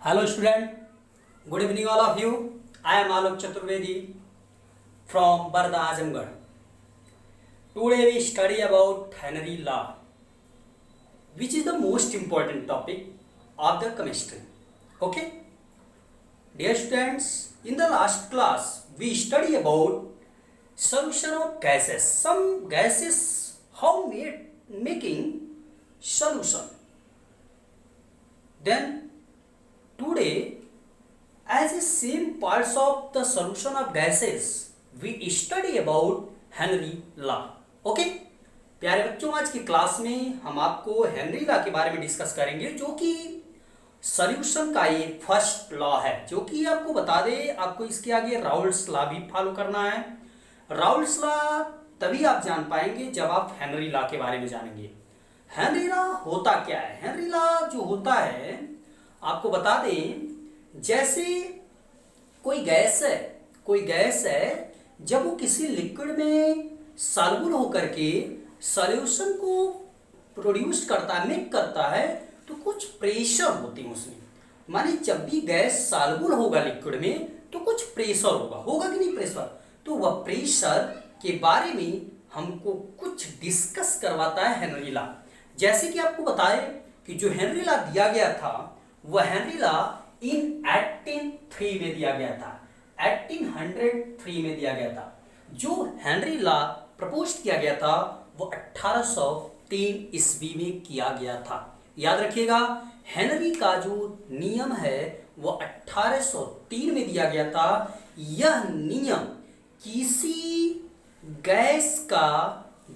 Hello student, good evening all of you. I am Alok Chaturvedi from Barda Azamgarh. Today we study about Henry Law, which is the most important topic of the chemistry. Okay? Dear students, in the last class we study about solution of gases. Some gases how making solution. Then today, as the same parts of the solution of gases, we study about Henry law. Okay प्यारे बच्चों, आज की class में हम आपको Henry law के बारे में डिस्कस करेंगे, जो कि सॉल्यूशन का ये फर्स्ट लॉ है. जो कि आपको बता दे, आपको इसके आगे राउल्स लॉ भी फॉलो करना है. राउल्स लॉ तभी आप जान पाएंगे जब आप हेनरी लॉ के बारे में जानेंगे. हेनरी लॉ होता क्या है? हेनरी लॉ जो होता है, आपको बता दें, जैसे कोई गैस है, जब वो किसी लिक्विड में सॉल्युबल होकर के सॉल्यूशन को प्रोड्यूस करता है, मेक करता है, तो कुछ प्रेशर होते हैं उसमें. माने जब भी गैस सॉल्युबल होगा लिक्विड में तो कुछ प्रेशर होगा कि नहीं प्रेशर? तो वह प्रेशर के बारे में हमको कुछ डिस्कस करवाता है हेनरी लॉ. जैसे कि आपको बताए कि जो हेनरी लॉ दिया गया था, वह हेनरी लॉ इन 1803 में दिया गया था. 1803 में दिया गया था. जो हेनरी लॉ प्रपोज किया गया था वो 1803 ईस्वी में किया गया था. याद रखिएगा, हेनरी का जो नियम है वो 1803 में दिया गया था. यह नियम किसी गैस का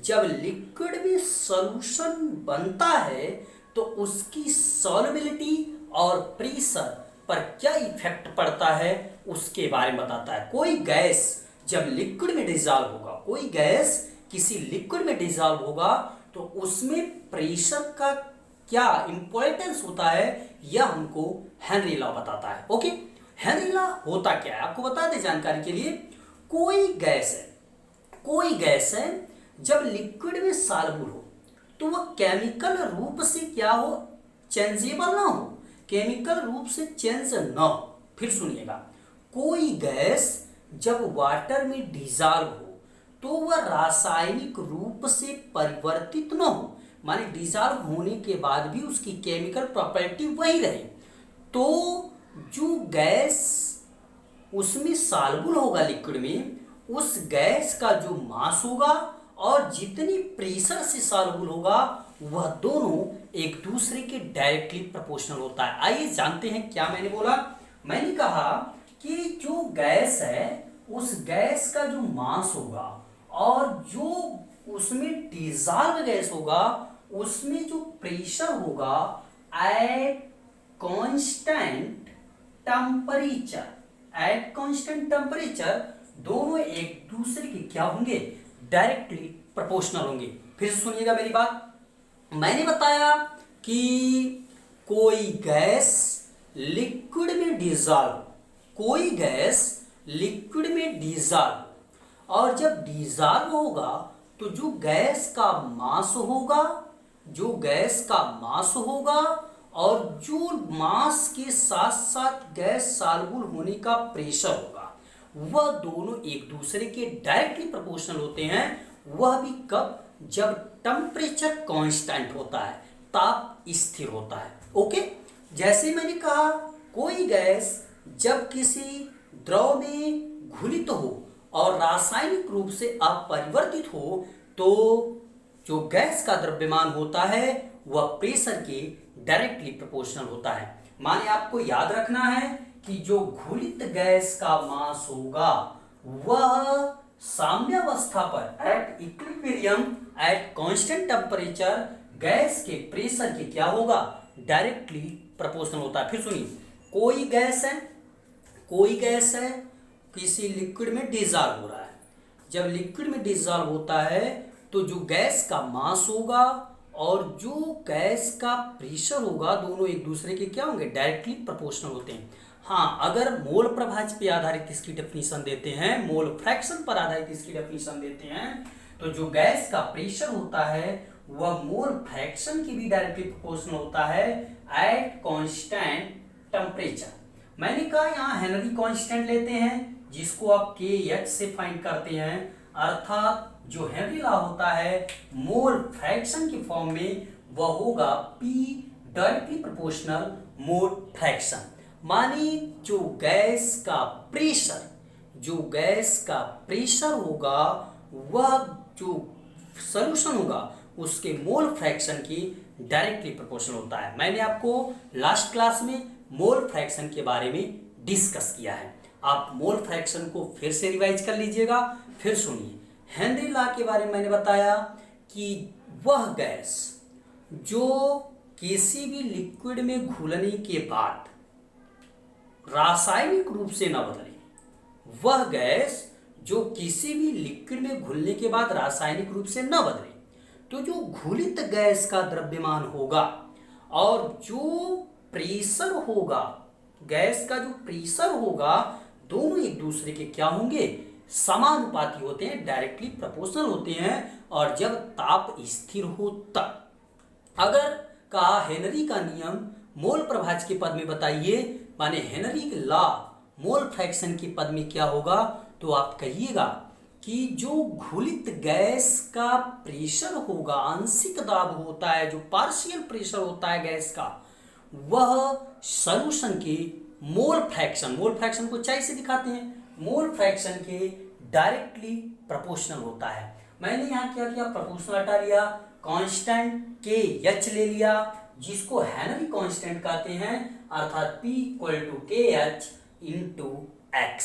जब लिक्विड में सॉल्यूशन बनता है तो उसकी सॉल्युबिलिटी और प्रेशर पर क्या इफेक्ट पड़ता है उसके बारे में बताता है. कोई गैस जब लिक्विड में डिसॉल्व होगा, कोई गैस किसी लिक्विड में डिसॉल्व होगा, तो उसमें प्रेशर का क्या इंपॉर्टेंस होता है, यह हमको हेनरी लॉ बताता है. ओके, हेनरी लॉ होता क्या है आपको बता दें जानकारी के लिए. कोई गैस है जब लिक्विड में सॉल्युबल हो तो वह केमिकल रूप से क्या हो, चेंजेबल ना हो, केमिकल रूप से चेंज ना हो. फिर सुनिएगा, कोई गैस जब वाटर में डिसॉल्व हो तो वह रासायनिक रूप से परिवर्तित ना हो, माने डिसॉल्व होने के बाद भी उसकी केमिकल प्रॉपर्टी वही रहे. तो जो गैस उसमें सॉल्युबल होगा लिक्विड में, उस गैस का जो मास होगा और जितनी प्रेशर से सॉल्युबल होगा, वह दोनों एक दूसरे के डायरेक्टली प्रोपोर्शनल होता है. आइए जानते हैं क्या मैंने बोला. मैंने कहा कि जो गैस है उस गैस का जो मास होगा और जो उसमें डिसॉल्व गैस होगा उसमें जो प्रेशर होगा एट कांस्टेंट टेम्परेचर, दोनों एक दूसरे के क्या होंगे, डायरेक्टली प्रोपोर्शनल होंगे. फिर सुनिएगा मेरी बात. मैंने बताया कि कोई गैस लिक्विड में डिसॉल्व, और जब डिसॉल्व होगा तो जो गैस का मास होगा और जो मास के साथ साथ गैस सॉल्युबल होने का प्रेशर होगा, वह दोनों एक दूसरे के डायरेक्टली प्रोपोर्शनल होते हैं. वह भी कब? जब टेम्परेचर कांस्टेंट होता है, ताप स्थिर होता है. ओके, जैसे मैंने कहा, कोई गैस जब किसी द्रव में घुलित हो और रासायनिक रूप से अपरिवर्तित हो, तो जो गैस का द्रव्यमान होता है वह प्रेशर के डायरेक्टली प्रोपोर्शनल होता है. माने आपको याद रखना है कि जो घुलित गैस का मास होगा वह साम्यावस्था पर at equilibrium at constant temperature gas के प्रेशर के क्या होगा, डायरेक्टली प्रोपोर्शनल होता है. फिर सुनिए, कोई गैस है किसी लिक्विड में डिसॉल्व हो रहा है. जब लिक्विड में डिसॉल्व होता है तो जो गैस का मास होगा और जो गैस का प्रेशर होगा, दोनों एक दूसरे के क्या होंगे, डायरेक्टली प्रोपोर्शनल होते हैं. हाँ, अगर मोल प्रभाज्य पे आधारित इसकी डेफिनेशन देते हैं, मोल फ्रैक्शन पर आधारित इसकी डेफिनेशन देते हैं, तो जो गैस का प्रेशर होता है वह मोल फ्रैक्शन की भी डायरेक्टली प्रोपोर्शनल होता है एट कांस्टेंट टेम्परेचर। मैंने कहा यहाँ हेनरी कांस्टेंट लेते हैं जिसको आप के एच से फाइंड करते हैं, अर्थात जो हेनरी लॉ होता है मोल फ्रैक्शन की फॉर्म में वह होगा P directly proportional mole fraction. माने जो गैस का प्रेशर होगा वह जो सॉल्यूशन होगा उसके मोल फ्रैक्शन की डायरेक्टली प्रोपोर्शनल होता है। मैंने आपको लास्ट क्लास में मोल फ्रैक्शन के बारे में डिस्कस किया है, आप मोल फ्रैक्शन को फिर से रिवाइज कर लीजिएगा। फिर सुनिए, हेनरी लॉ के बारे में मैंने बताया कि वह गैस जो किसी भी लिक्विड में घुलने के बाद रासायनिक रूप से न बदले, वह गैस जो किसी भी लिक्विड में घुलने के बाद रासायनिक रूप से न बदले, तो जो घुलित गैस का द्रव्यमान होगा और जो प्रेशर होगा, गैस का जो प्रेशर होगा, दोनों एक दूसरे के क्या होंगे, समानुपाती होते हैं, डायरेक्टली प्रोपोर्शनल होते हैं। और जब ताप स्थिर हो तब, अगर कहा हेनरी का नियम मोल प्रभाज्य के पद में बताइए, माने हेनरी लॉ मोल फ्रैक्शन के पद में क्या होगा, तो आप कहिएगा कि जो घुलित गैस का प्रेशर होगा, आंशिक दाब होता है, जो पार्शियल प्रेशर होता है गैस का, वह सॉल्यूशन के मोल फ्रैक्शन को चाय से दिखाते हैं, मोल फ्रैक्शन के डायरेक्टली प्रोपोर्शनल होता है। मैंने यहाँ क्या किया, प्रोपोर्शनल हटा लिया, कांस्टेंट के एच ले लिया जिसको हेनरी कांस्टेंट कहते हैं, अर्थात P = KH × X।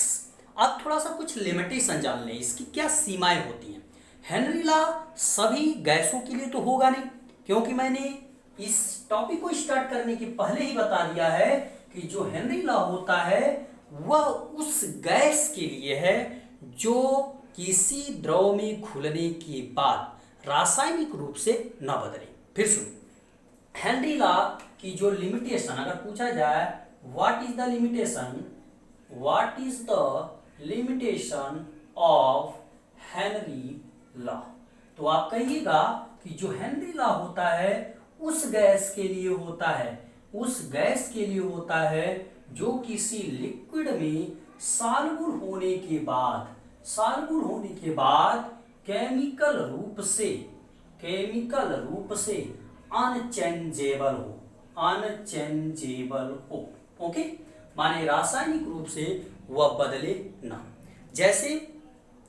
अब थोड़ा सा कुछ लिमिटेशन जान लें, इसकी क्या सीमाएं होती हैं। हेनरी लॉ सभी गैसों के लिए तो होगा नहीं, क्योंकि मैंने इस टॉपिक को स्टार्ट करने के पहले ही बता दिया है कि जो हेनरी लॉ होता है वह उस गैस के लिए है जो किसी द्रव में घुलने के बाद रासायनिक रूप से न बदले। फिर सुनिए, हेनरी लॉ की जो लिमिटेशन, अगर पूछा जाए what is the limitation of Henry law, तो आप कहिएगा कि जो हेनरी लॉ होता है उस गैस के लिए होता है जो किसी लिक्विड में सॉल्युबल होने के बाद केमिकल रूप से अनचेंजेबल हो। ओके, माने रासायनिक रूप से वह बदले ना। जैसे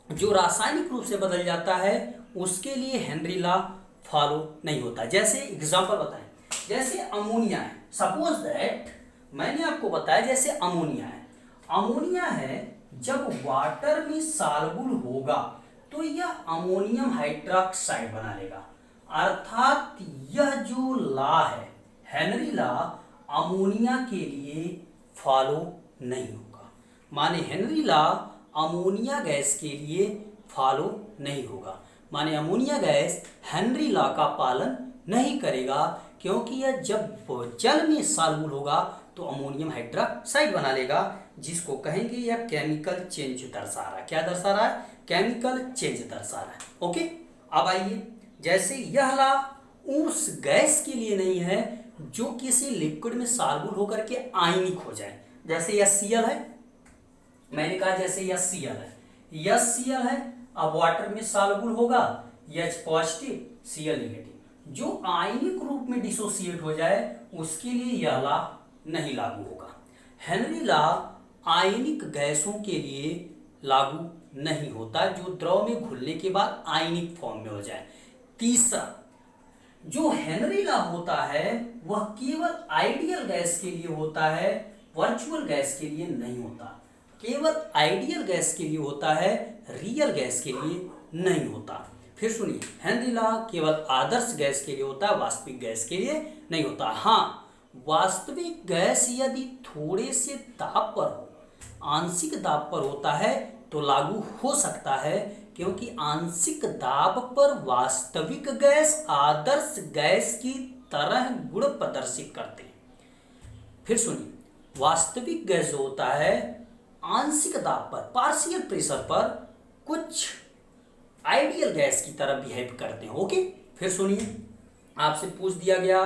जो रासायनिक रूप से बदल जाता है उसके लिए हेनरी लॉ फॉलो नहीं होता। जैसे एग्जांपल बताएं, जैसे अमोनिया है, सपोज दैट मैंने आपको बताया जैसे अमोनिया है जब वाटर में सॉल्युबल होगा तो यह अमोनियम हाइड्रोक्साइड बना लेगा, अर्थात यह जो लॉ है हेनरी लॉ अमोनिया के लिए फॉलो नहीं होगा। माने हेनरी लॉ अमोनिया गैस के लिए फॉलो नहीं होगा, माने अमोनिया गैस हेनरी लॉ का पालन नहीं करेगा, क्योंकि यह जब जल में सॉल्युबल होगा तो अमोनियम हाइड्रोक्साइड बना लेगा, जिसको कहेंगे यह केमिकल चेंज दर्शा रहा है। क्या दर्शा रहा है? केमिकल चेंज दर्शा रहा है। ओके, अब आइए, जैसे यह लॉ उस गैस के लिए नहीं है जो किसी लिक्विड में सॉल्युबल होकर के आयनिक हो जाए। जैसे यह Cl है, मैंने कहा जैसे यह Cl है, अब वाटर में सॉल्युबल होगा, H पॉजिटिव Cl नेगेटिव, जो आयनिक रूप में डिसोसिएट हो जाए उसके लिए यह लॉ नहीं लागू होगा। हेनरी लॉ आयनिक गैसों के लिए लागू नहीं होता जो द्रव में घुलने के बाद आयनिक फॉर्म में हो जाए। तीसरा, जो हेनरी लॉ होता है वह केवल आइडियल गैस के लिए होता है, वर्चुअल गैस के लिए नहीं होता। केवल आइडियल गैस के लिए होता है, रियल गैस के लिए नहीं होता। फिर सुनिए, हेनरी लॉ केवल आदर्श गैस के लिए होता है, वास्तविक गैस के लिए नहीं होता। हाँ, वास्तविक गैस यदि थोड़े से दाब पर हो, आंशिक दाब पर होता है तो लागू हो सकता है, क्योंकि आंशिक दाब पर वास्तविक गैस आदर्श गैस की तरह गुण प्रदर्शित करते हैं। फिर सुनिए, वास्तविक गैस जो होता है आंशिक दाब पर, पार्शियल प्रेशर पर कुछ आइडियल गैस की तरह बिहेव करते हैं। ओके, फिर सुनिए, आपसे पूछ दिया गया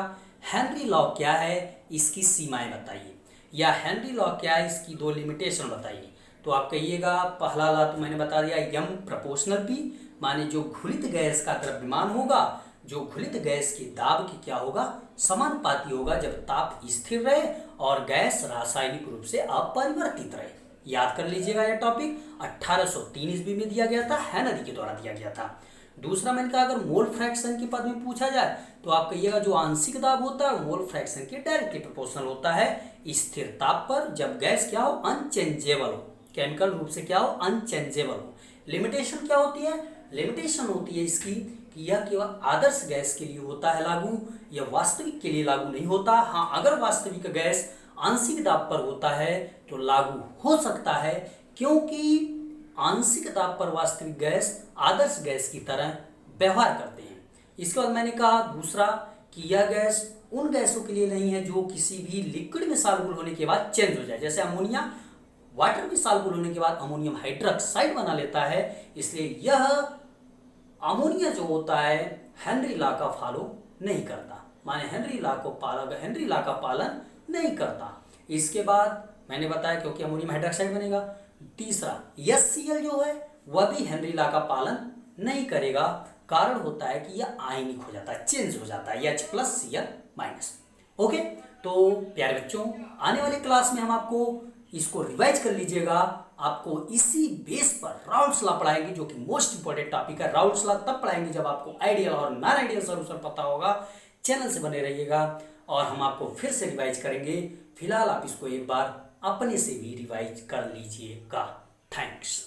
हेनरी लॉ क्या है, इसकी सीमाएं बताइए। या हेनरी लॉ क्या है, इसकी दो लिमिटेशन बताइए। तो आप कहिएगा पहला लॉ तो मैंने बता दिया, यम प्रोपोर्शनल पी, माने जो घुलित गैस का द्रव्यमान होगा, जो घुलित गैस के दाब की क्या होगा, समानुपाती होगा जब ताप स्थिर रहे और गैस रासायनिक रूप से अपरिवर्तित रहे। याद कर लीजिएगा यह टॉपिक 1803 ईस्वी में दिया गया था, हेनरी के द्वारा दिया गया था। दूसरा मैंने कहा अगर मोल फ्रैक्शन के पद में पूछा जाए तो आप कहिएगा जो आंशिक दाब होता है मोल फ्रैक्शन के डायरेक्टली प्रोपोर्शनल होता है स्थिर ताप पर, जब गैस क्या हो, अनचेंजेबल हो, केमिकल रूप से क्या हो, अनचेंजेबल हो। लिमिटेशन क्या होती है, लिमिटेशन होती है इसकी कि यह केवल आदर्श गैस के लिए होता है लागू, यह वास्तविक के लिए लागू नहीं होता। हाँ, अगर वास्तविक गैस आंशिक दाब पर होता है तो लागू हो सकता है, क्योंकि आंशिक दाब पर वास्तविक गैस आदर्श गैस की तरह व्यवहार करते हैं। इसके बाद मैंने कहा दूसरा कि यह गैस उन गैसों के लिए नहीं है जो किसी भी लिक्विड में सॉल्युबल होने के बाद चेंज हो जाए, जैसे अमोनिया वाटर में सॉल्युबल होने के बाद अमोनियम हाइड्रोक्साइड बना लेता है, इसलिए यह अमोनिया जो होता है हेनरी लॉ का फॉलो नहीं करता, माने हेनरी लॉ का पालन नहीं करता। इसके बाद मैंने बताया क्योंकि अमोनियम हाइड्रोक्साइड बनेगा। तीसरा HCl जो है वह भी हेनरी लॉ का पालन नहीं करेगा, कारण होता है कि यह आयनिक हो जाता है, चेंज हो जाता है, H+Cl-। ओके, तो प्यारे बच्चों आने वाले क्लास में हम आपको इसको रिवाइज कर लीजिएगा, आपको इसी बेस पर राउल्ट्स लॉ पढ़ाएंगे जो कि मोस्ट इंपॉर्टेंट टॉपिक है। राउल्ट्स लॉ तब पढ़ाएंगे जब आपको आइडियल और नॉन आइडियल सॉल्यूशन पता होगा। चैनल से बने रहिएगा और हम आपको फिर से रिवाइज करेंगे। फिलहाल आप इसको एक बार अपने से भी रिवाइज कर लीजिएगा। थैंक्स।